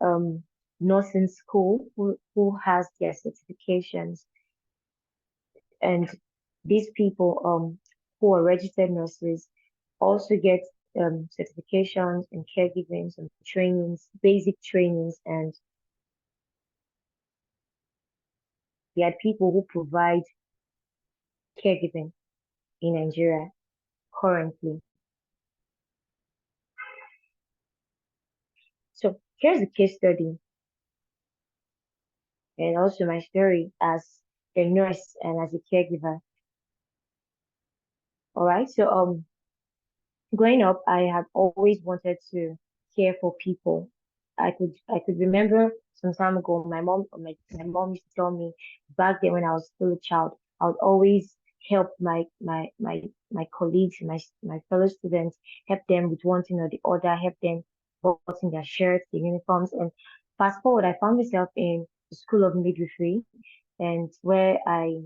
um nursing school who has their certifications, and these people who are registered nurses also get certifications in caregiving, some trainings, basic trainings, and there are people who provide caregiving in Nigeria currently. So here's a case study and also my story as a nurse and as a caregiver. All right. So growing up, I had always wanted to care for people. I could remember some time ago, my mom used to tell me back then when I was still a child, I would always help my colleagues, my fellow students, help them with one thing or the other, help them button their shirts, their uniforms. And fast forward, I found myself in the school of midwifery, and where I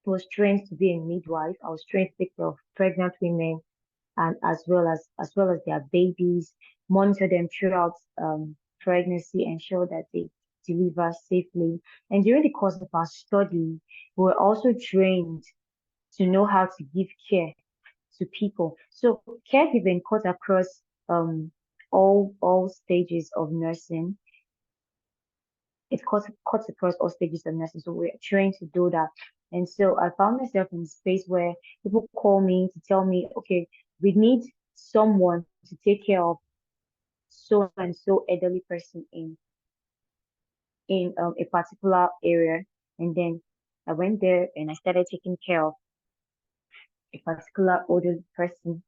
was trained to be a midwife. I was trained to take care of pregnant women and as well as their babies, monitor them throughout pregnancy, ensure that they deliver safely. And during the course of our study, we were also trained to know how to give care to people. So caregiving cut across um all stages of nursing. It cuts across all stages of nursing. So we're trained to do that. And so I found myself in a space where people call me to tell me, okay, we need someone to take care of so and so elderly person in a particular area. And then I went there and I started taking care of a particular elderly person.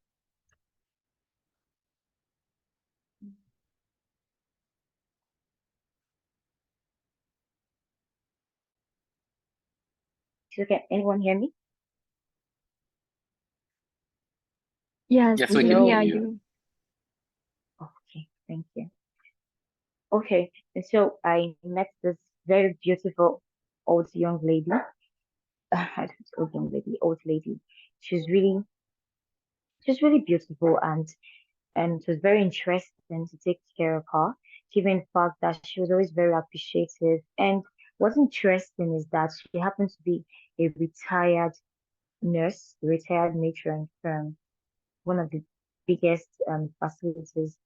So can anyone hear me? Yes, Yes, we we can can Hello? hear hear you. you. Okay, thank you. Okay, and so I met this very beautiful old young lady. I don't old young lady, old lady. She's really, she's really beautiful, and it was very interesting to take care of her, given the fact that she was always very appreciative. And what's interesting is that she happened to be a retired nurse, a retired matron from one of the biggest facilities,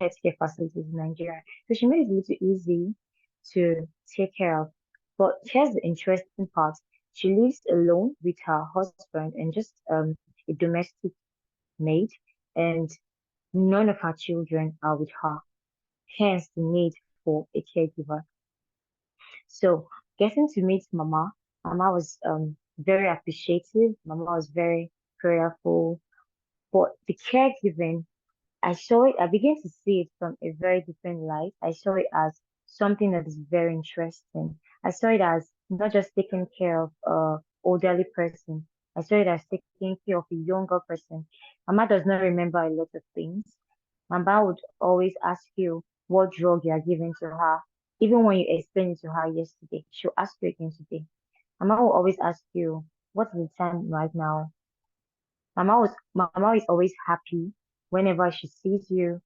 healthcare facilities in Nigeria. So she made it a little easy to take care of. But here's the interesting part. She lives alone with her husband and just a domestic maid, and none of her children are with her. Hence the need for a caregiver. So getting to meet Mama, Mama was very appreciative. Mama was very prayerful. But the caregiving, I saw it, I began to see it from a very different light. I saw it as something that is very interesting. I saw it as not just taking care of a elderly person. I saw it as taking care of a younger person. Mama does not remember a lot of things. Mama would always ask you what drug you are giving to her. Even when you explained it to her yesterday, she'll ask you again today. Mama will always ask you, what's the time right now? Mama is always happy whenever she sees you.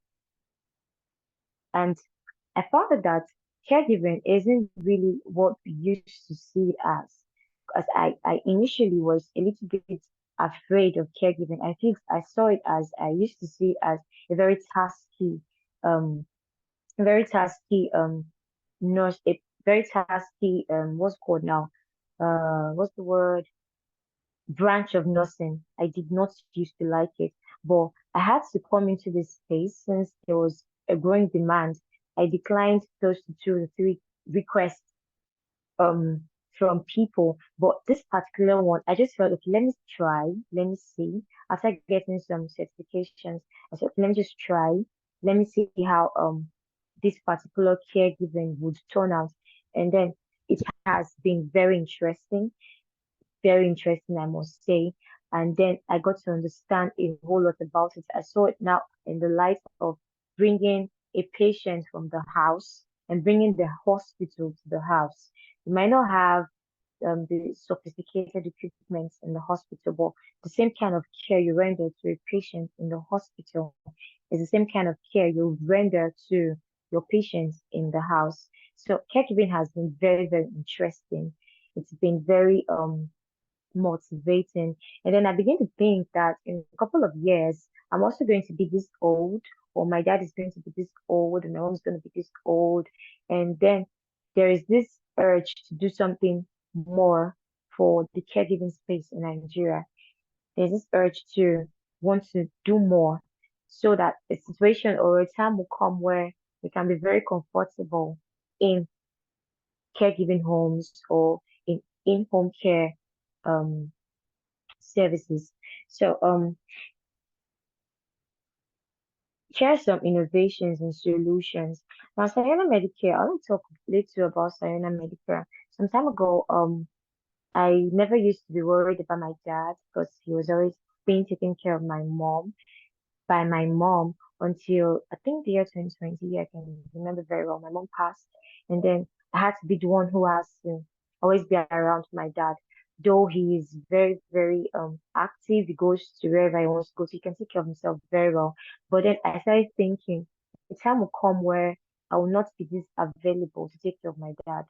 And I found out that caregiving isn't really what we used to see it as. Because I initially was a little bit afraid of caregiving. I saw it as I used to see it as a very um very tasky nurse, a very tasky what's called now? What's the word? Branch of nursing. I did not used to like it, but I had to come into this space since there was a growing demand. I declined close to two or three requests um from people, but this particular one, I just felt, okay, let me try, let me see. After getting some certifications, I said, let me just try, let me see how this particular caregiving would turn out, and then it has been very interesting, I must say. And then I got to understand a whole lot about it. I saw it now in the light of bringing a patient from the house and bringing the hospital to the house. You might not have the sophisticated equipment in the hospital, but the same kind of care you render to a patient in the hospital is the same kind of care you render to your patients in the house. So caregiving has been very, very interesting. It's been very motivating. And then I begin to think that in a couple of years, I'm also going to be this old, or my dad is going to be this old, and my mom's going to be this old. And then there is this urge to do something more for the caregiving space in Nigeria. There's this urge to want to do more so that a situation or a time will come where we can be very comfortable in caregiving homes or in home care um services. So share some innovations and solutions. Now Sayona Medicare, I want to talk a little about Sayona Medicare. Some time ago, I never used to be worried about my dad because he was always being taken care of by my mom until I think the year 2020. I can remember very well. My mom passed, and then I had to be the one who has to always be around my dad. Though he is very, very active, he goes to wherever he wants to go, so he can take care of himself very well. But then I started thinking, the time will come where I will not be this available to take care of my dad.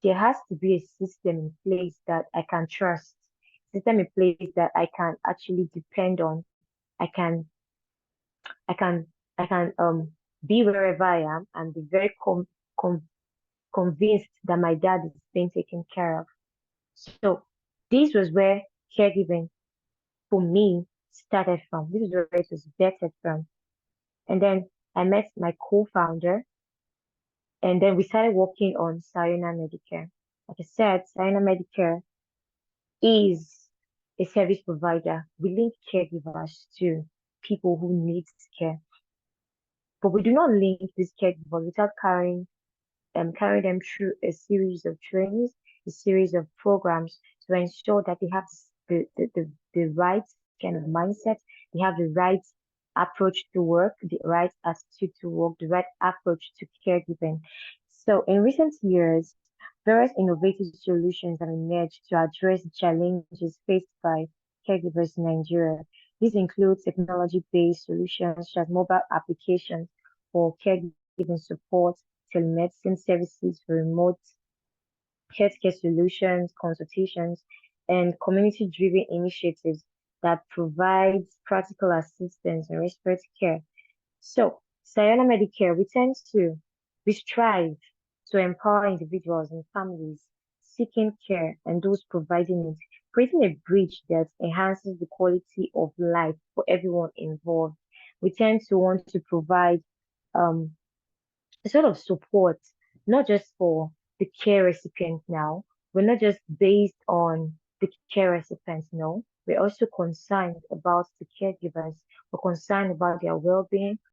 There has to be a system in place that I can trust, system in place that I can actually depend on. I can I can I can be wherever I am and be very com convinced that my dad is being taken care of. So this was where caregiving for me started from. This is where it was vetted from. And then I met my co-founder, and then we started working on Sayona Medicare. Like I said, Sayona Medicare is a service provider. We link caregivers to people who need care, but we do not link these caregivers without carry them through a series of trainings, a series of programs to ensure that they have the right kind of mindset, they have the right approach to work, the right attitude to work, the right approach to caregiving. So in recent years, various innovative solutions have emerged to address the challenges faced by caregivers in Nigeria. These include technology-based solutions such as mobile applications for caregiving support, telemedicine services for remote healthcare solutions, consultations, and community-driven initiatives that provides practical assistance and respiratory care. So, Sayona Medicare, we strive to empower individuals and families seeking care and those providing it, creating a bridge that enhances the quality of life for everyone involved. We tend to want to provide um, a sort of support, not just for the care recipient now. We're not just based on the care recipients, no. We're also concerned about the caregivers. We're concerned about their well-being.